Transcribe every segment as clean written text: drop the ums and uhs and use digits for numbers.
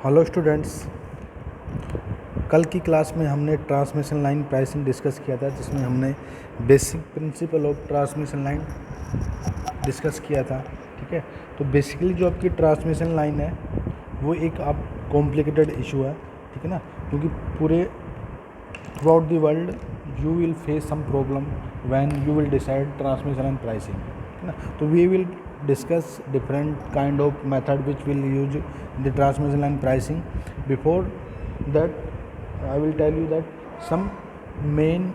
Hello students, कल की class में हमने ट्रांसमिशन लाइन प्राइसिंग डिस्कस किया था, जिसमें हमने basic principle of transmission line discuss किया था। ठीक है, तो बेसिकली जो आपकी ट्रांसमिशन लाइन है वो एक आप कॉम्प्लिकेटेड इशू है। ठीक है ना, क्योंकि पूरे throughout the world you will face some problem when you will decide transmission and pricing. ठीक है ना, तो we will discuss different kind of method which will use in the transmission line pricing. Before that, I will tell you that some main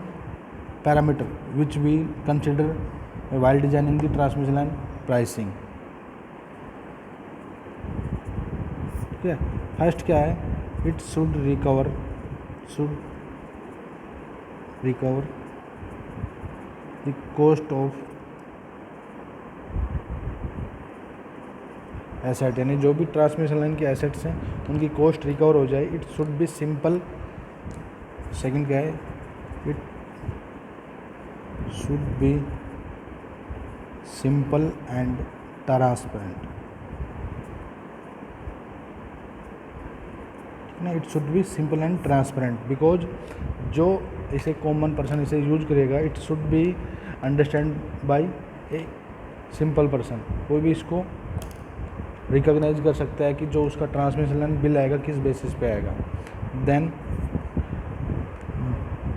parameter which we consider while designing the transmission line pricing. ठीक है, first क्या है, it should recover the cost of asset, यानी जो भी transmission line के assets हैं उनकी कॉस्ट रिकवर हो जाए। It should be simple. Second क्या है, it should be simple and transparent. ना, it should be simple and transparent because जो इसे कॉमन पर्सन इसे यूज करेगा, it should be understand by a simple person. कोई भी इसको रिकॉग्नाइज कर सकता है कि जो उसका ट्रांसमिशन लाइन बिल आएगा किस बेसिस पे आएगा। देन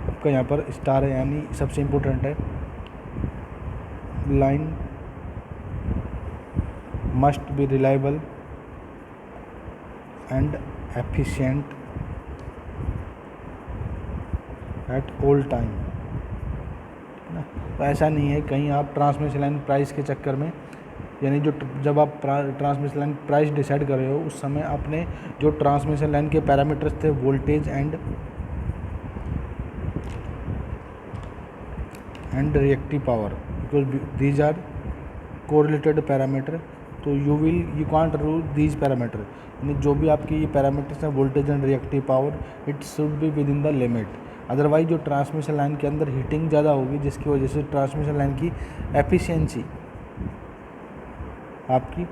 आपका यहाँ पर स्टार है, यानी सबसे इम्पोर्टेंट है, line must be reliable and efficient at all time. तो ऐसा नहीं है कहीं आप ट्रांसमिशन लाइन प्राइस के चक्कर में, यानी जब आप ट्रांसमिशन लाइन प्राइस डिसाइड कर रहे हो उस समय आपने जो ट्रांसमिशन लाइन के पैरामीटर्स थे, voltage and reactive power, because these are correlated parameter, तो you can't rule these parameter. यानी जो भी आपकी ये पैरामीटर्स हैं, voltage and reactive power, it should be within the limit. Otherwise जो ट्रांसमिशन लाइन के अंदर हीटिंग ज़्यादा होगी, जिसकी वजह से ट्रांसमिशन लाइन की एफिशिएंसी आपकी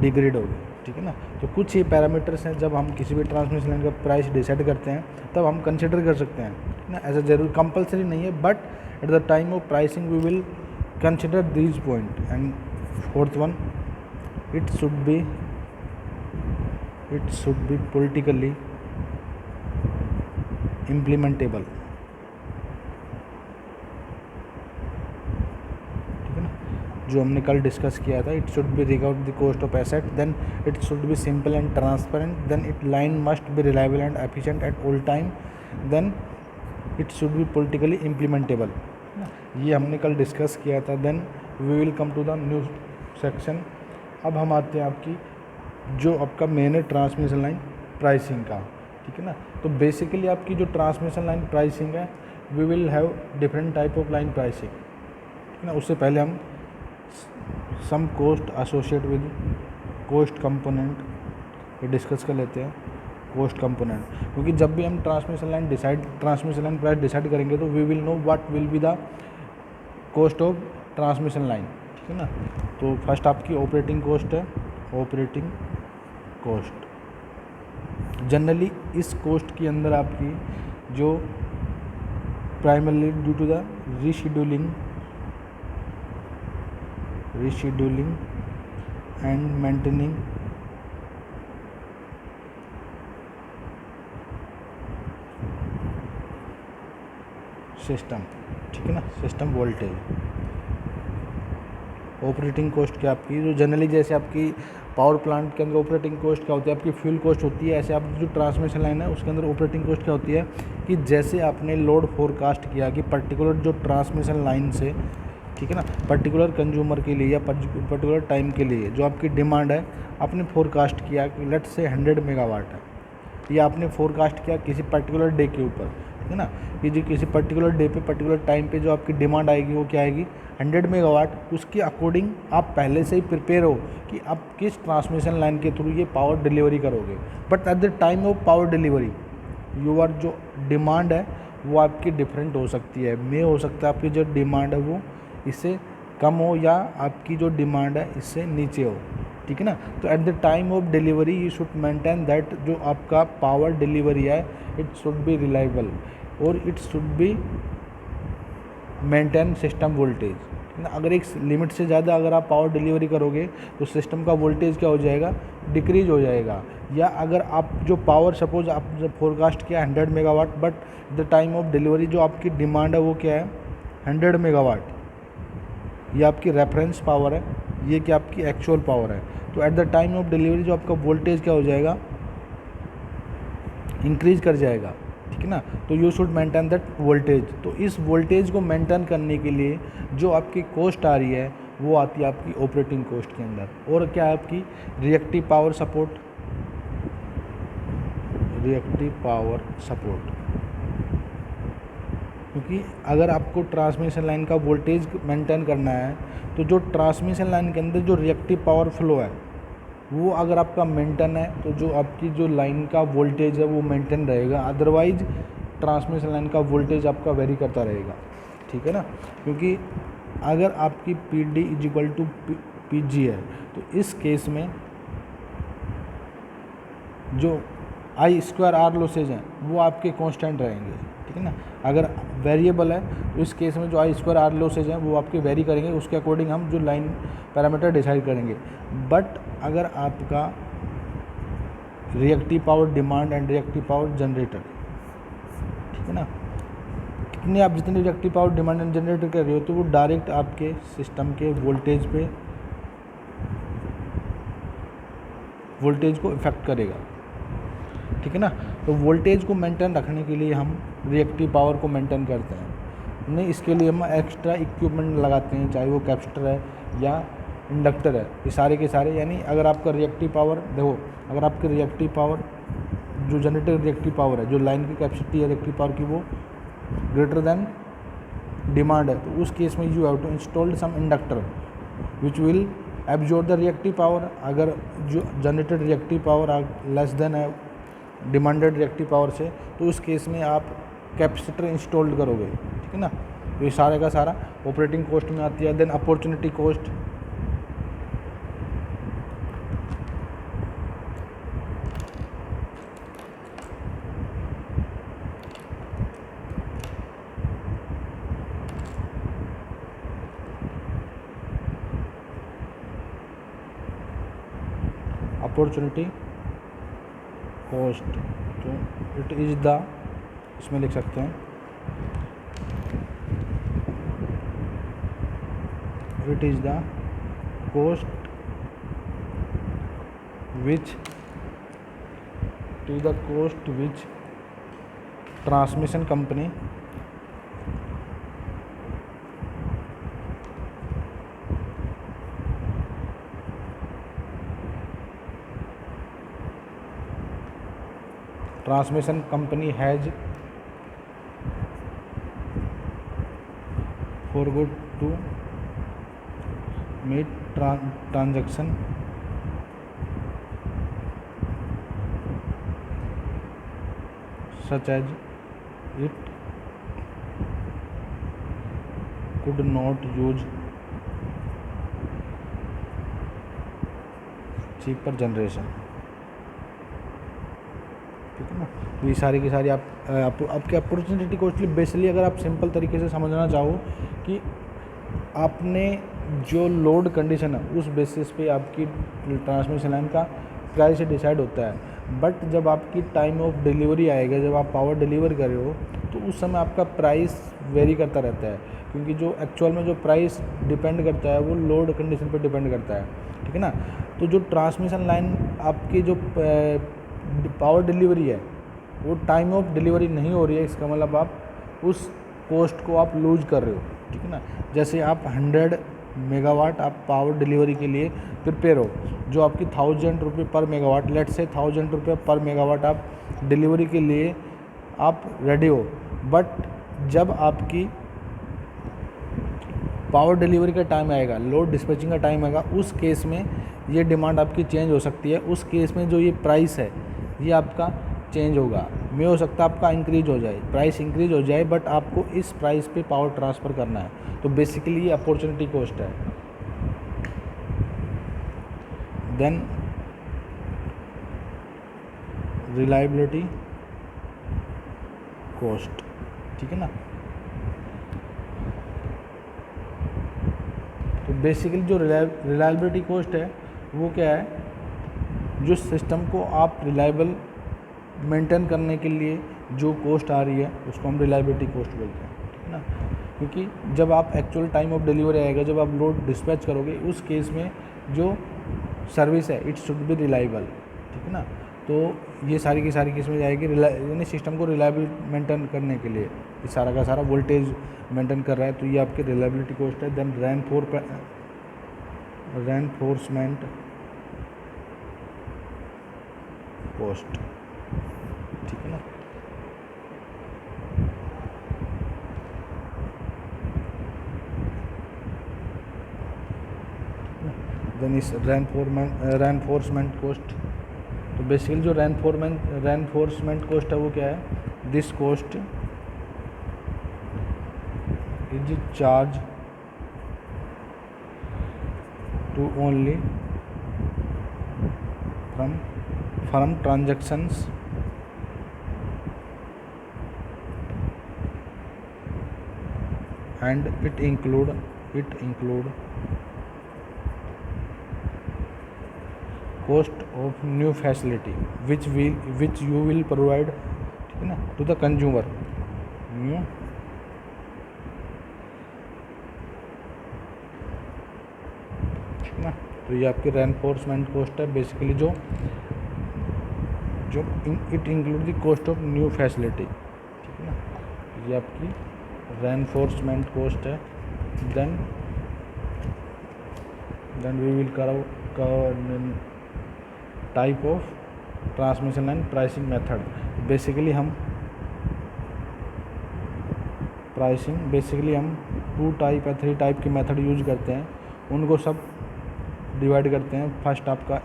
डिग्रेड होगी। ठीक है ना, तो कुछ ये पैरामीटर्स हैं, जब हम किसी भी ट्रांसमिशन लाइन का प्राइस डिसाइड करते हैं तब हम कंसिडर कर सकते हैं ना। ऐसा जरूर कंपलसरी नहीं है, but at the time of pricing we will consider these point. And fourth one, it should be politically implementable. जो हमने कल डिस्कस किया था, it should be recover the cost of asset, then it should be simple and transparent, then it line must be reliable and efficient at all time, then it should be politically implementable. ये हमने कल discuss किया था। Then we will come to the new section. अब हम आते हैं आपकी जो आपका मेन है ट्रांसमिशन लाइन प्राइसिंग का। ठीक है ना, तो बेसिकली आपकी जो ट्रांसमिशन लाइन प्राइसिंग है, we will have different type of line pricing. ठीक है ना, उससे पहले हम some cost associate with cost component ये डिस्कस कर लेते हैं। कॉस्ट कंपोनेंट, क्योंकि जब भी हम ट्रांसमिशन लाइन प्राइस डिसाइड करेंगे तो we will know what will be the cost of transmission line. ठीक है ना, तो फर्स्ट आपकी ऑपरेटिंग कॉस्ट है। ऑपरेटिंग कॉस्ट जनरली इस कॉस्ट के अंदर आपकी जो primarily due to the rescheduling and maintaining system. ठीक है ना, सिस्टम वोल्टेज। ऑपरेटिंग कॉस्ट क्या आपकी जो जनरली, जैसे आपकी पावर प्लांट के अंदर ऑपरेटिंग कॉस्ट क्या होती है, आपकी फ्यूल कॉस्ट होती है, ऐसे आपकी जो ट्रांसमिशन लाइन है उसके अंदर ऑपरेटिंग कॉस्ट क्या होती है कि जैसे आपने लोड फोरकास्ट किया कि पर्टिकुलर जो ट्रांसमिशन लाइन से, ठीक है ना, पर्टिकुलर कंज्यूमर के लिए या पर्टिकुलर टाइम के लिए जो आपकी डिमांड है, आपने फोरकास्ट किया कि लेट से 100 मेगावाट है, या आपने फोरकास्ट किया किसी पर्टिकुलर डे के ऊपर। ठीक है ना, कि जो किसी पर्टिकुलर डे पे पर्टिकुलर टाइम पे जो आपकी डिमांड आएगी वो क्या आएगी, 100 मेगावाट। उसके अकॉर्डिंग आप पहले से ही प्रिपेयर हो कि आप किस ट्रांसमिशन लाइन के थ्रू ये पावर डिलीवरी करोगे। But at the time of power delivery your जो डिमांड है वो आपकी डिफरेंट हो सकती है। मे हो सकता है आपकी जो डिमांड है वो इससे कम हो, या आपकी जो डिमांड है इससे नीचे हो। ठीक है ना। तो eight the time of delivery you should maintain that जो आपका पावर डिलीवरी है इट शुड बी रिलायबल और it should be maintain system voltage. अगर एक लिमिट से ज़्यादा अगर आप पावर डिलीवरी करोगे तो सिस्टम का वोल्टेज क्या हो जाएगा, डिक्रीज हो जाएगा। या अगर आप जो पावर सपोज आप जब फोरकास्ट किया 100 megawatt, but the time of delivery जो आपकी डिमांड है वो क्या है 100 मेगावाट, ये आपकी रेफरेंस पावर है, ये क्या आपकी एक्चुअल पावर है। तो eight the time of delivery जो आपका वोल्टेज क्या हो जाएगा, इंक्रीज कर जाएगा, ठीक है ना। तो you should maintain that voltage. तो इस वोल्टेज को मेंटेन करने के लिए जो आपकी कॉस्ट आ रही है वो आती है आपकी ऑपरेटिंग कॉस्ट के अंदर। और क्या है आपकी reactive power support, reactive power support. क्योंकि अगर आपको ट्रांसमिशन लाइन का वोल्टेज मेंटेन करना है तो जो ट्रांसमिशन लाइन के अंदर जो रिएक्टिव पावर फ्लो है वो अगर आपका मेंटेन है तो जो आपकी जो लाइन का वोल्टेज है वो मेंटेन रहेगा, अदरवाइज ट्रांसमिशन लाइन का वोल्टेज आपका वेरी करता रहेगा, ठीक है ना। क्योंकि अगर आपकी P D is equal to P G है तो इस केस में जो आई स्क्वायर आर लॉसेज हैं वो आपके कांस्टेंट रहेंगे, ठीक है ना। अगर वेरिएबल है तो इस केस में जो आई स्क्वायर आर लॉसेज हैं वो आपके वेरी करेंगे, उसके अकॉर्डिंग हम जो लाइन पैरामीटर डिसाइड करेंगे। बट अगर आपका reactive power demand and reactive power generator, ठीक है ना, कितने आप जितनी reactive power demand and generator कर रहे हो तो वो डायरेक्ट आपके सिस्टम के वोल्टेज को इफेक्ट करेगा, ठीक है ना। तो वोल्टेज को मेंटेन रखने के लिए हम रिएक्टिव पावर को मेंटेन करते हैं, नहीं इसके लिए हम एक्स्ट्रा इक्विपमेंट लगाते हैं, चाहे वो कैपेसिटर है या इंडक्टर है, ये सारे के सारे। यानी अगर आपका रिएक्टिव पावर देखो, अगर आपकी रिएक्टिव पावर जो जनरेटर रिएक्टिव पावर है, जो लाइन की कैपेसिटी है रिएक्टिव पावर की, वो ग्रेटर देन डिमांड है तो उस केस में you have to install some inductor which will absorb the reactive power. अगर जो generated reactive power less than है डिमांडेड रिएक्टिव पावर से तो उस केस में आप कैपेसिटर इंस्टॉल्ड करोगे, ठीक है ना। तो ये सारे का सारा ऑपरेटिंग कॉस्ट में आती है। Then opportunity cost, opportunity cost तो इट इज़ द, इसमें लिख सकते हैं it is the cost which transmission company has forgot to meet transaction such as it could not use cheaper generation, ठीक है ना। तो ये सारी की सारी आपके अपॉर्चुनिटी कॉस्ट बेसिकली अगर आप सिंपल तरीके से समझना चाहो कि आपने जो लोड कंडीशन है उस बेसिस पे आपकी ट्रांसमिशन लाइन का प्राइस डिसाइड होता है। बट जब आपकी टाइम ऑफ डिलीवरी आएगा, जब आप पावर डिलीवर कर रहे हो तो उस समय आपका प्राइस वेरी करता रहता है, क्योंकि जो एक्चुअल में जो प्राइस डिपेंड करता है वो लोड कंडीशन पे डिपेंड करता है, ठीक है ना। तो जो ट्रांसमिशन लाइन आपकी जो पावर डिलीवरी है वो टाइम ऑफ डिलीवरी नहीं हो रही है, इसका मतलब आप उस कॉस्ट को आप लूज कर रहे हो, ठीक है ना। जैसे आप 100 मेगावाट आप पावर डिलीवरी के लिए प्रिपेयर हो, जो आपकी 1000 रुपये पर मेगावाट, लेट से 1000 रुपये पर मेगावाट आप डिलीवरी के लिए आप रेडी हो। बट जब आपकी पावर डिलीवरी का टाइम आएगा, लोड डिस्पैचिंग का टाइम आएगा, उस केस में ये डिमांड आपकी चेंज हो सकती है। उस केस में जो ये प्राइस है ये आपका चेंज होगा, में हो सकता है आपका इंक्रीज हो जाए, प्राइस इंक्रीज हो जाए, बट आपको इस प्राइस पे पावर ट्रांसफ़र करना है। तो बेसिकली ये अपॉर्चुनिटी कॉस्ट है। देन रिलायबिलिटी कॉस्ट, ठीक है ना। तो बेसिकली जो रिलायबिलिटी कॉस्ट है वो क्या है, जो सिस्टम को आप रिलायबल मेंटेन करने के लिए जो कॉस्ट आ रही है उसको हम रिलायबिलिटी कॉस्ट बोलते हैं, ठीक है ना। क्योंकि जब आप एक्चुअल टाइम ऑफ डिलीवरी आएगा, जब आप लोड डिस्पैच करोगे, उस केस में जो सर्विस है इट शुड बी रिलायबल, ठीक है ना। तो ये सारी की सारी किस में जाएगी, यानी सिस्टम को रिलायबल मेंटेन करने के लिए ये सारा का सारा वोल्टेज मेंटेन कर रहा है, तो ये आपकी रिलायबिलिटी कॉस्ट है। देन रेनफोर्समेंट कॉस्ट, ठीक है ना। देन इस रेनफोर्समेंट कॉस्ट, तो बेसिकली जो रेनफोर्समेंट कॉस्ट है वो क्या है, this cost is charge to only from transactions and it include cost of new facility which you will provide, ठीक है ना, to the consumer new, ठीक है ना। तो ये आपकी रेनफोर्समेंट कॉस्ट है बेसिकली, जो it include the cost of new facility, ठीक है ना। ये आपकी रेनफोर्समेंट कॉस्ट है। Then we will cover type of transmission and pricing method. Basically हम 2 टाइप या 3 टाइप के मेथड यूज करते हैं, उनको सब डिवाइड करते हैं। फर्स्ट आपका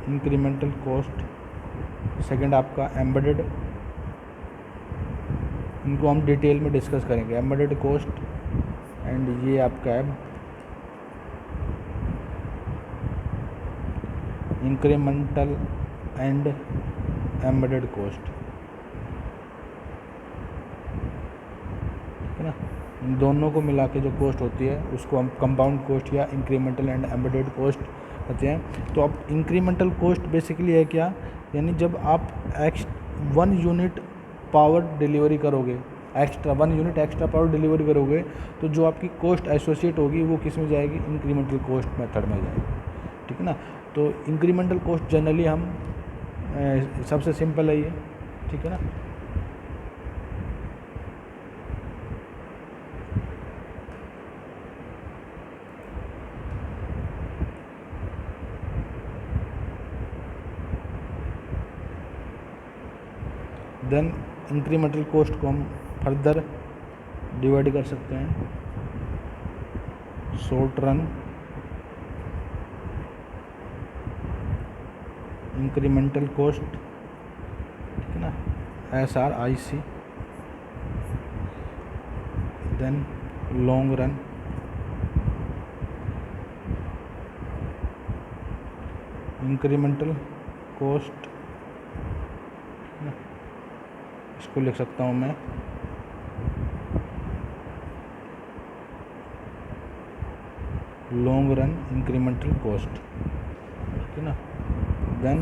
इंक्रीमेंटल कॉस्ट, सेकंड आपका एम्बेडेड, इनको हम डिटेल में डिस्कस करेंगे, एम्बेडेड कॉस्ट, एंड ये आपका है इंक्रीमेंटल एंड एम्बेडेड कॉस्ट, ठीक है ना। इन दोनों को मिला के जो कॉस्ट होती है उसको हम कंपाउंड कॉस्ट या इंक्रीमेंटल एंड एम्बेडेड कॉस्ट कहते हैं। तो अब इंक्रीमेंटल कॉस्ट बेसिकली है क्या, यानी जब आप 1 यूनिट पावर डिलीवरी करोगे, extra 1 unit extra power delivery करोगे, तो जो आपकी कॉस्ट एसोसिएट होगी वो किस में जाएगी, इंक्रीमेंटल कॉस्ट मेथड में जाएगी, ठीक है ना। तो इंक्रीमेंटल कॉस्ट जनरली हम सबसे सिंपल है ये, ठीक है ना। देन इंक्रीमेंटल कॉस्ट को हम फर्दर डिवाइड कर सकते हैं, शॉर्ट रन इंक्रीमेंटल कॉस्ट, ठीक है ना, SRIC, then long run incremental cost, इसको लिख सकता हूँ मैं लॉन्ग रन इंक्रीमेंटल कॉस्ट, ठीक है ना। Then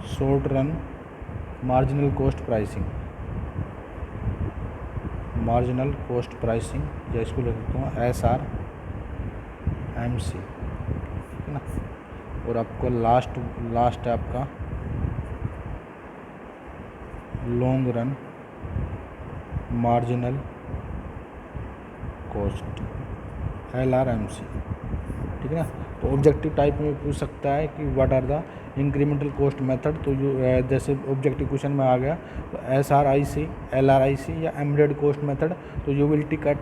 short run marginal cost pricing, या इसको लिख सकता हूँ SRMC, ठीक है ना। और आपको लास्ट है आपका long run marginal cost, LRMC, ठीक है ना। तो ऑब्जेक्टिव टाइप में पूछ सकता है कि what are the incremental cost method, तो जो जैसे ऑब्जेक्टिव क्वेश्चन में आ गया तो SRIC, LRIC या एम्बेडेड कॉस्ट मेथड, तो you will tick at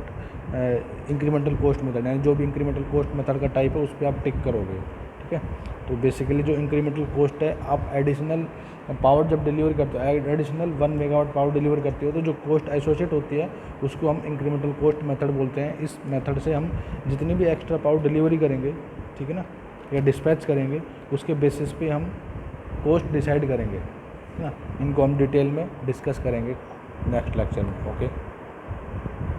incremental cost method, यानी जो भी इंक्रीमेंटल कॉस्ट मेथड का टाइप है उस पर आप टिक करोगे, ठीक है। तो बेसिकली जो इंक्रीमेंटल कॉस्ट है, आप एडिशनल पावर जब डिलीवर करते हो, एडिशनल 1 मेगावाट पावर डिलीवर करते हो, तो जो कॉस्ट एसोसिएट होती है उसको हम इंक्रीमेंटल कॉस्ट मेथड बोलते हैं। इस मेथड से हम जितनी भी एक्स्ट्रा पावर डिलीवरी करेंगे, ठीक है ना, या डिस्पैच करेंगे, उसके बेसिस पे हम कॉस्ट डिसाइड करेंगे, है ना। इनको हम डिटेल में डिस्कस करेंगे नेक्स्ट लेक्चर में। ओके।